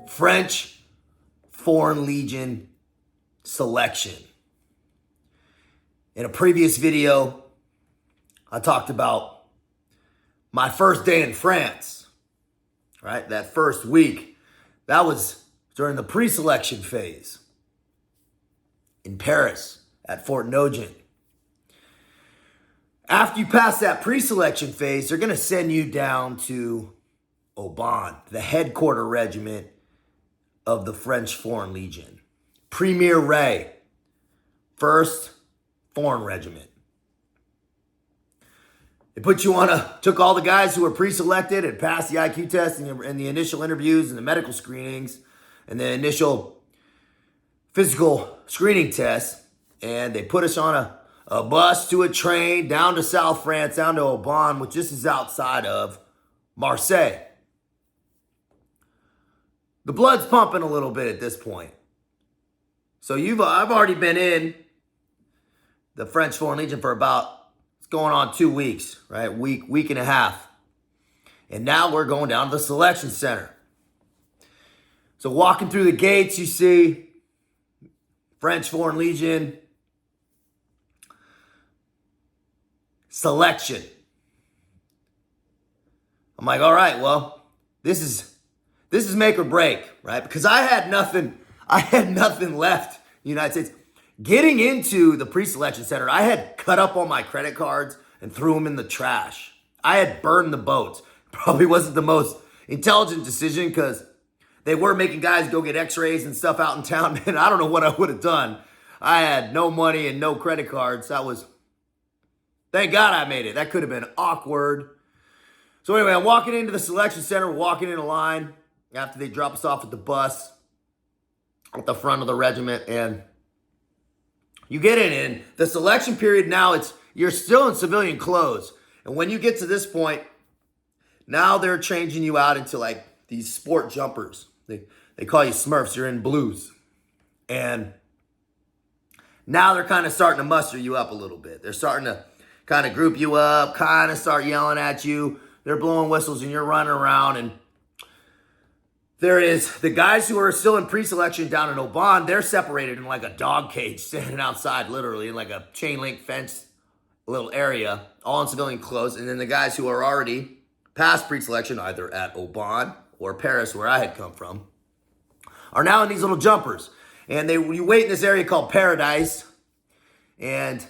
French Foreign Legion selection. In a previous video, I talked about my first day in France, right? That first week, that was during the pre-selection phase in Paris at Fort Nogent. After you pass that pre-selection phase, they're going to send you down to Aubin, the headquarter regiment of the French Foreign Legion. Premier Ray, 1st Foreign Regiment. They put you took all the guys who were pre-selected and passed the IQ test and the initial interviews and the medical screenings and the initial physical screening test, and they put us on a bus to a train down to South France, down to Aubin, which this is outside of Marseille. The blood's pumping a little bit at this point. So I've already been in the French Foreign Legion for it's going on 2 weeks, right? Week and a half. And now we're going down to the selection center. So walking through the gates, you see French Foreign Legion selection. I'm like, all right, well, this is make or break, right? Because I had nothing left in the United States. Getting into the pre-selection center, I had cut up all my credit cards and threw them in the trash. I had burned the boats. Probably wasn't the most intelligent decision because they were making guys go get x-rays and stuff out in town. Man, I don't know what I would have done. I had no money and no credit cards. Thank God I made it. That could have been awkward. So anyway, I'm walking into the selection center, walking in a line after they drop us off at the bus at the front of the regiment, and you get in the selection period. Now you're still in civilian clothes. And when you get to this point, now they're changing you out into like these sport jumpers. They call you Smurfs. You're in blues. And now they're kind of starting to muster you up a little bit. They're starting to kind of group you up, kind of start yelling at you. They're blowing whistles and you're running around. And there is the guys who are still in pre-selection down in Aubin. They're separated in like a dog cage, standing outside literally in like a chain link fence little area, all in civilian clothes. And then the guys who are already past pre-selection, either at Aubin or Paris, where I had come from, are now in these little jumpers. And you wait in this area called Paradise, and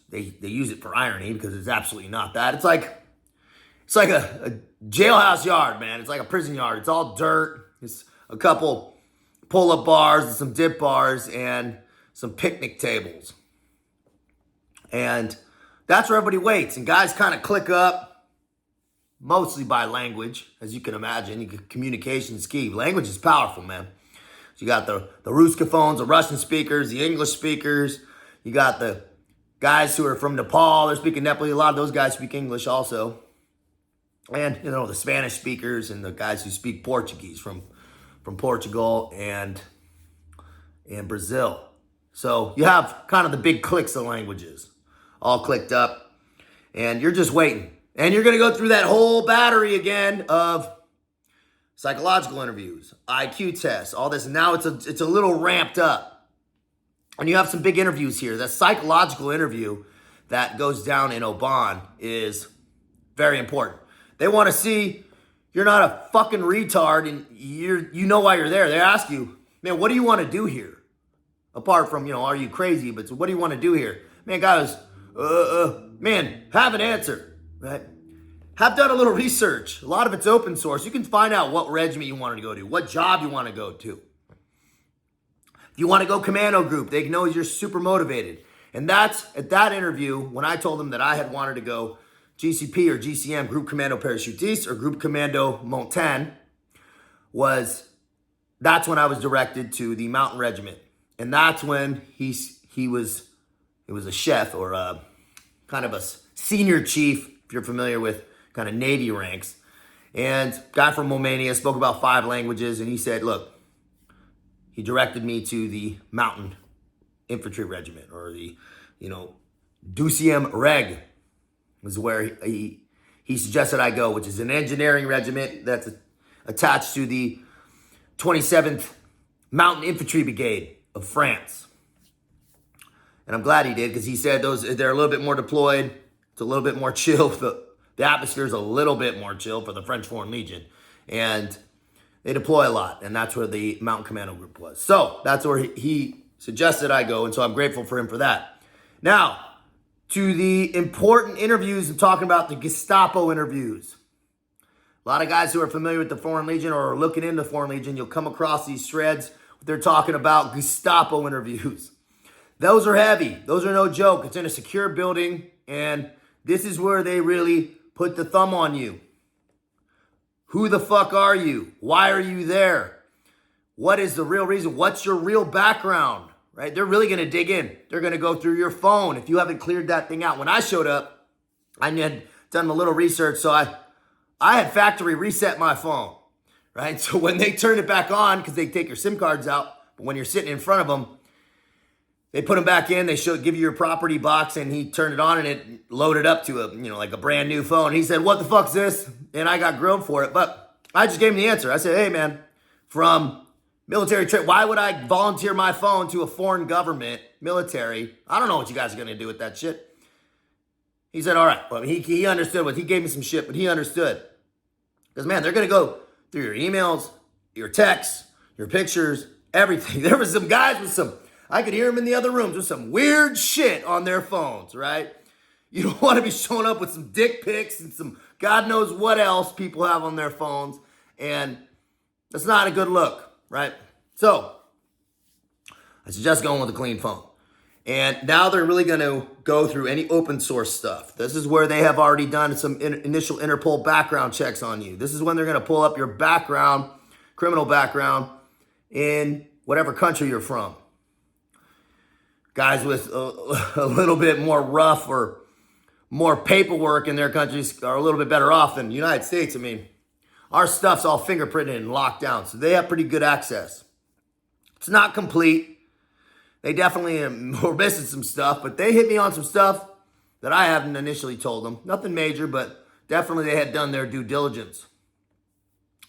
they use it for irony because it's absolutely not that. It's like a jailhouse yard, man. It's like a prison yard. It's all dirt. It's a couple pull-up bars and some dip bars and some picnic tables. And that's where everybody waits. And guys kind of click up, mostly by language, as you can imagine. Communication is key. Language is powerful, man. So you got the Ruskophones, the Russian speakers, the English speakers. You got the guys who are from Nepal. They're speaking Nepali. A lot of those guys speak English also. And, the Spanish speakers and the guys who speak Portuguese from Portugal and Brazil. So you have kind of the big cliques of languages all clicked up. And you're just waiting. And you're going to go through that whole battery again of psychological interviews, IQ tests, all this. And now it's a little ramped up. And you have some big interviews here. That psychological interview that goes down in Aubin is very important. They want to see you're not a fucking retard and you know why you're there. They ask you, man, what do you want to do here? Apart from, are you crazy? But what do you want to do here? Man, guys, man, have an answer, right? Have done a little research. A lot of it's open source. You can find out what regiment you want to go to, what job you want to go to. If you want to go commando group, they know you're super motivated. And that's at that interview when I told them that I had wanted to go GCP or GCM, Group Commando Parachutiste, or Group Commando Montagne, that's when I was directed to the Mountain Regiment. And that's when it was a chef or kind of a senior chief, if you're familiar with kind of Navy ranks. And guy from Romania, spoke about 5 languages, and he said, look, he directed me to the Mountain Infantry Regiment, or the, 12e Reg was where he suggested I go, which is an engineering regiment that's attached to the 27th Mountain Infantry Brigade of France. And I'm glad he did, because he said they're a little bit more deployed. It's a little bit more chill. The atmosphere is a little bit more chill for the French Foreign Legion. And they deploy a lot, and that's where the Mountain Commando Group was. So that's where he suggested I go, and so I'm grateful for him for that. Now, to the important interviews, I'm talking about the Gestapo interviews. A lot of guys who are familiar with the Foreign Legion or are looking into the Foreign Legion, you'll come across these threads. They're talking about Gestapo interviews. Those are heavy. Those are no joke. It's in a secure building, and this is where they really put the thumb on you. Who the fuck are you? Why are you there? What is the real reason? What's your real background? Right? They're really going to dig in. They're going to go through your phone if you haven't cleared that thing out. When I showed up, I had done a little research, so I had factory reset my phone. Right? So when they turn it back on, because they take your SIM cards out, but when you're sitting in front of them, they put them back in. They give you your property box, and he turned it on, and it loaded up to like a brand new phone. He said, "What the fuck's this?" And I got grilled for it, but I just gave him the answer. I said, "Hey, man, from military trip, why would I volunteer my phone to a foreign government military? I don't know what you guys are gonna do with that shit." He said, "All right." Well, he understood what he gave me some shit, but he understood, because man, they're gonna go through your emails, your texts, your pictures, everything. There was some guys with some. I could hear them in the other rooms with some weird shit on their phones, right? You don't want to be showing up with some dick pics and some God knows what else people have on their phones. And that's not a good look, right? So I suggest going with a clean phone. And now they're really going to go through any open source stuff. This is where they have already done some initial Interpol background checks on you. This is when they're going to pull up your background, criminal background, in whatever country you're from. Guys with a little bit more rough or more paperwork in their countries are a little bit better off than the United States. I mean, our stuff's all fingerprinted and locked down, so they have pretty good access. It's not complete. They definitely were missing some stuff, but they hit me on some stuff that I haven't initially told them. Nothing major, but definitely they had done their due diligence.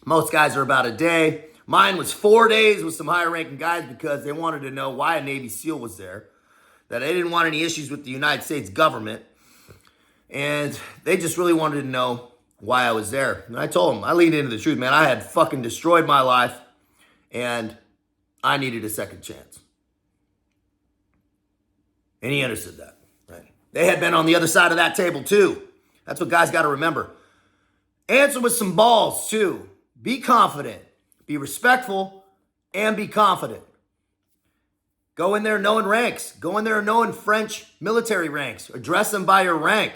Most guys are about a day. Mine was 4 days with some higher ranking guys, because they wanted to know why a Navy SEAL was there, that they didn't want any issues with the United States government, and they just really wanted to know why I was there. And I told them, I leaned into the truth, man. I had fucking destroyed my life, and I needed a second chance. And he understood that, right? They had been on the other side of that table too. That's what guys got to remember. Answer with some balls too. Be confident, be respectful, and be confident. Go in there knowing ranks. Go in there knowing French military ranks. Address them by your rank,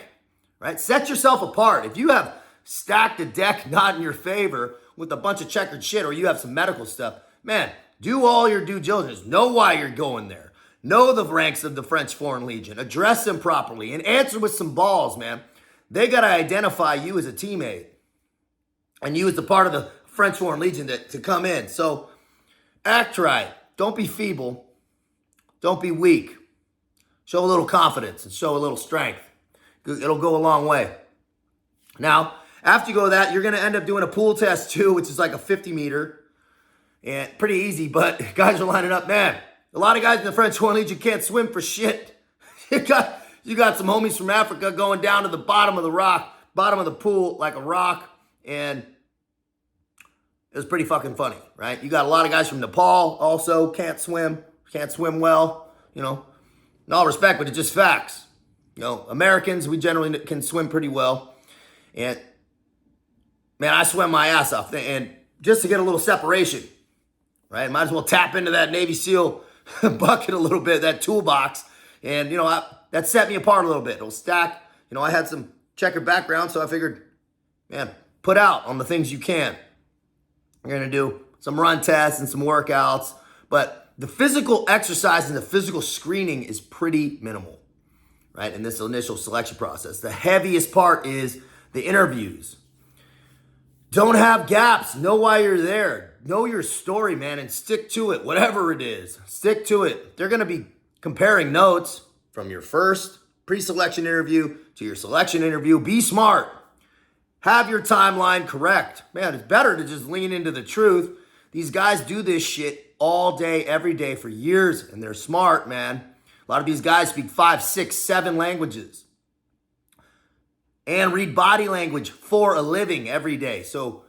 right? Set yourself apart. If you have stacked a deck not in your favor with a bunch of checkered shit, or you have some medical stuff, man, do all your due diligence. Know why you're going there. Know the ranks of the French Foreign Legion. Address them properly and answer with some balls, man. They got to identify you as a teammate and you as the part of the French Foreign Legion to come in. So act right. Don't be feeble. Don't be weak. Show a little confidence and show a little strength. It'll go a long way. Now, after you go that, you're going to end up doing a pool test too, which is like a 50 meter. And pretty easy, but guys are lining up. Man, a lot of guys in the French Foreign Legion can't swim for shit. You got some homies from Africa going down to the bottom of the rock, bottom of the pool, like a rock. And it was pretty fucking funny, right? You got a lot of guys from Nepal also can't swim well, in all respect, but it's just facts. Americans, we generally can swim pretty well. And man, I swam my ass off. And just to get a little separation, right? Might as well tap into that Navy SEAL bucket a little bit, that toolbox. And, that set me apart a little bit. It'll stack. I had some checkered background, so I figured, man, put out on the things you can. You're going to do some run tests and some workouts, but the physical exercise and the physical screening is pretty minimal, right? In this initial selection process. The heaviest part is the interviews. Don't have gaps. Know why you're there. Know your story, man, and stick to it. Whatever it is, stick to it. They're going to be comparing notes from your first pre-selection interview to your selection interview. Be smart. Have your timeline correct. Man, it's better to just lean into the truth These guys do this shit all day, every day for years, and they're smart, man. A lot of these guys speak 5, 6, 7 languages and read body language for a living every day. So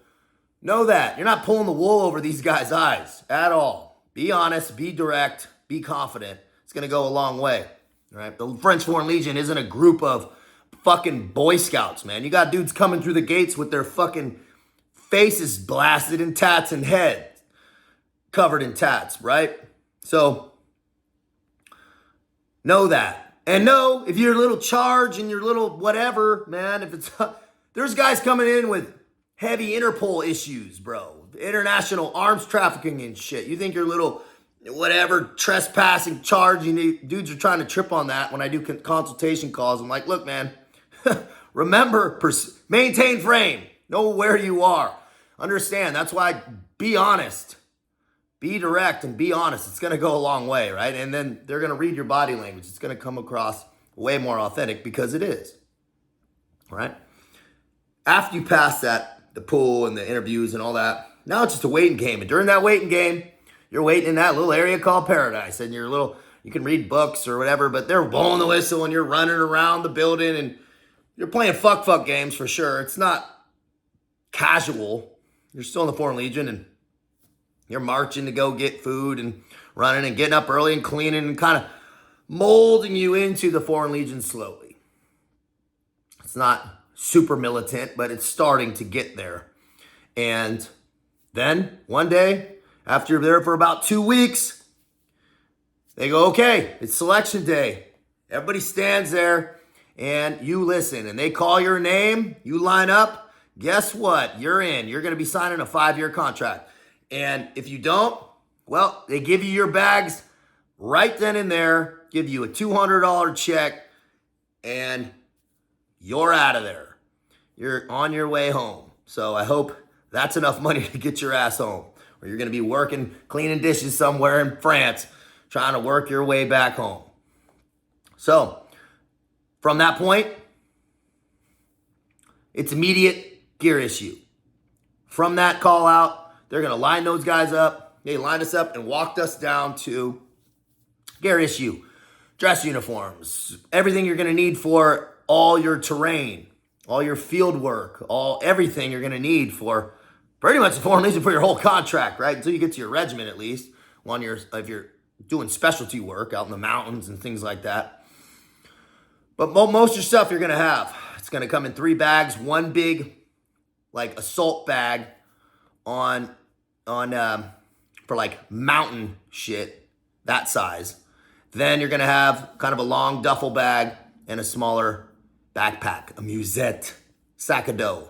know that. You're not pulling the wool over these guys' eyes at all. Be honest, be direct, be confident. It's going to go a long way, right? The French Foreign Legion isn't a group of fucking Boy Scouts, man. You got dudes coming through the gates with their fucking faces blasted in tats and head covered in tats, right? So know that. And know if you're a little charge and your little whatever, man, if it's there's guys coming in with heavy Interpol issues, bro. International arms trafficking and shit. You think your little whatever trespassing charge, dudes are trying to trip on that when I do consultation calls. I'm like, look, man, remember, maintain frame. Know where you are. Understand. That's why be honest. Be direct and be honest. It's going to go a long way, right? And then they're going to read your body language. It's going to come across way more authentic because it is, right? After you pass that, the pool and the interviews and all that, now it's just a waiting game. And during that waiting game, you're waiting in that little area called paradise. And you can read books or whatever, but they're blowing the whistle and you're running around the building and you're playing fuck games for sure. It's not casual. You're still in the Foreign Legion and you're marching to go get food and running and getting up early and cleaning and kind of molding you into the Foreign Legion slowly. It's not super militant, but it's starting to get there. And then one day, after you're there for about 2 weeks, they go, okay, it's selection day. Everybody stands there and you listen and they call your name, you line up. Guess what? You're in. You're going to be signing a 5-year contract. And if you don't, well, they give you your bags right then and there, give you a $200 check, and you're out of there. You're on your way home. So I hope that's enough money to get your ass home. Or you're going to be working, cleaning dishes somewhere in France, trying to work your way back home. So from that point, it's immediate gear issue. From that call out, they're going to line those guys up. They lined us up and walked us down to gear issue, dress uniforms, everything you're going to need for all your terrain, all your field work, everything you're going to need for pretty much the Foreign Legion for your whole contract, right? Until you get to your regiment at least, if you're doing specialty work out in the mountains and things like that. But most of your stuff you're going to have. It's going to come in 3 bags, one big like assault bag for like mountain shit, that size. Then you're going to have kind of a long duffel bag and a smaller backpack, a musette, sac a dos.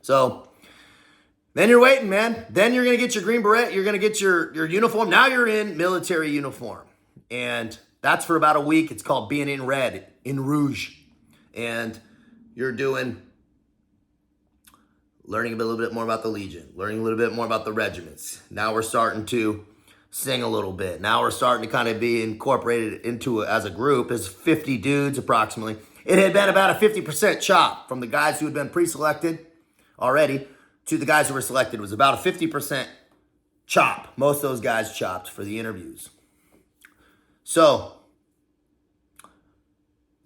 So then you're waiting, man. Then you're going to get your green beret. You're going to get your uniform. Now you're in military uniform. And that's for about a week. It's called being in red, in rouge. And you're learning a little bit more about the Legion, learning a little bit more about the regiments. Now we're starting to sing a little bit. Now we're starting to kind of be incorporated into as a group as 50 dudes approximately. It had been about a 50% chop from the guys who had been pre-selected already to the guys who were selected. It was about a 50% chop. Most of those guys chopped for the interviews. So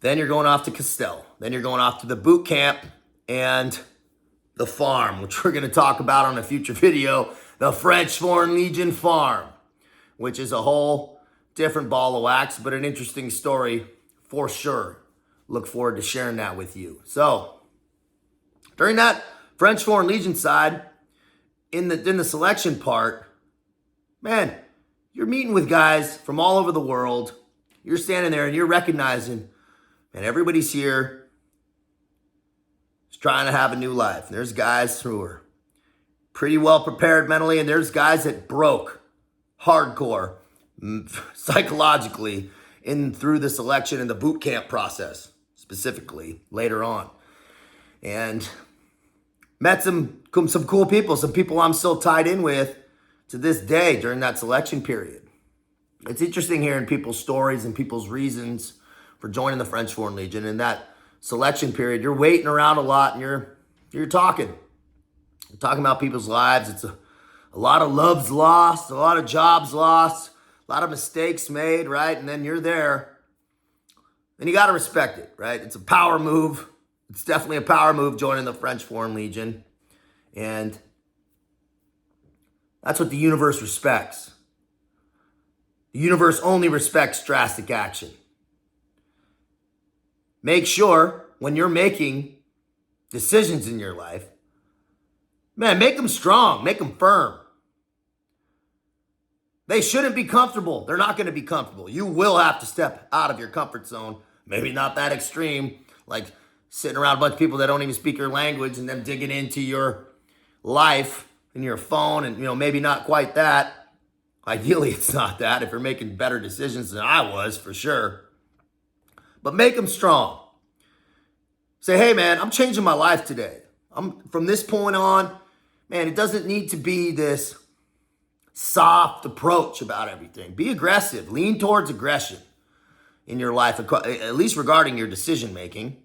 then you're going off to Castel. Then you're going off to the boot camp and the farm, which we're going to talk about on a future video, the French Foreign Legion farm, which is a whole different ball of wax, but an interesting story for sure. Look forward to sharing that with you. So during that French Foreign Legion side, in the selection part, man, you're meeting with guys from all over the world. You're standing there and you're recognizing, man, everybody's here trying to have a new life. There's guys who are pretty well prepared mentally, and there's guys that broke hardcore psychologically through the selection and the boot camp process, specifically later on. And met some cool people, some people I'm still tied in with to this day during that selection period. It's interesting hearing people's stories and people's reasons for joining the French Foreign Legion. In that selection period, you're waiting around a lot and you're talking about people's lives. It's a A lot of loves lost, a lot of jobs lost, a lot of mistakes made, right? And then you're there. Then you got to respect it, right? It's a power move. It's definitely a power move joining the French Foreign Legion. And that's what the universe respects. The universe only respects drastic action. Make sure when you're making decisions in your life, man, make them strong, make them firm. They shouldn't be comfortable. They're not going to be comfortable. You will have to step out of your comfort zone. Maybe not that extreme, like sitting around a bunch of people that don't even speak your language and them digging into your life and your phone, and maybe not quite that. Ideally, it's not that if you're making better decisions than I was, for sure. But make them strong. Say, hey, man, I'm changing my life today. From this point on, man, it doesn't need to be this soft approach about everything. Be aggressive. Lean towards aggression in your life, at least regarding your decision making.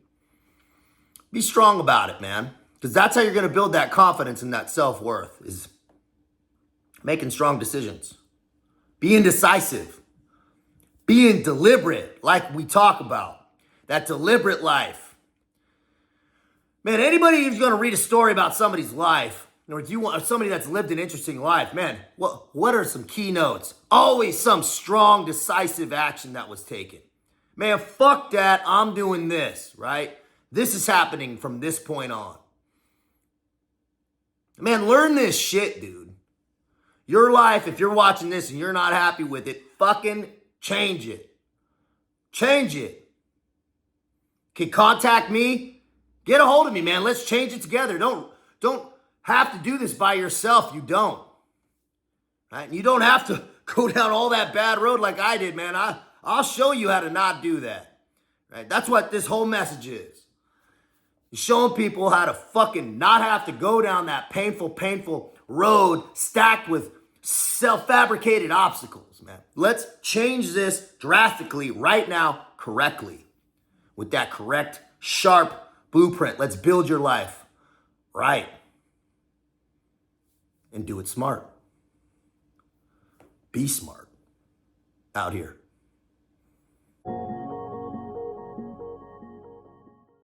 Be strong about it, man, because that's how you're going to build that confidence and that self-worth, is making strong decisions. Being decisive. Being deliberate, like we talk about. That deliberate life. Man, anybody who's going to read a story about somebody's life, or if you want somebody that's lived an interesting life, man, what are some keynotes? Always some strong, decisive action that was taken. Man, fuck that. I'm doing this, right? This is happening from this point on. Man, learn this shit, dude. Your life, if you're watching this and you're not happy with it, fucking change it. Change it. Can contact me? Get a hold of me, man. Let's change it together. Don't have to do this by yourself. You don't. Right? And you don't have to go down all that bad road like I did, man. I'll show you how to not do that. Right? That's what this whole message is. You're showing people how to fucking not have to go down that painful road stacked with self-fabricated obstacles, man. Let's change this drastically right now, correctly, with that correct, sharp blueprint. Let's build your life right and do it smart. Be smart out here.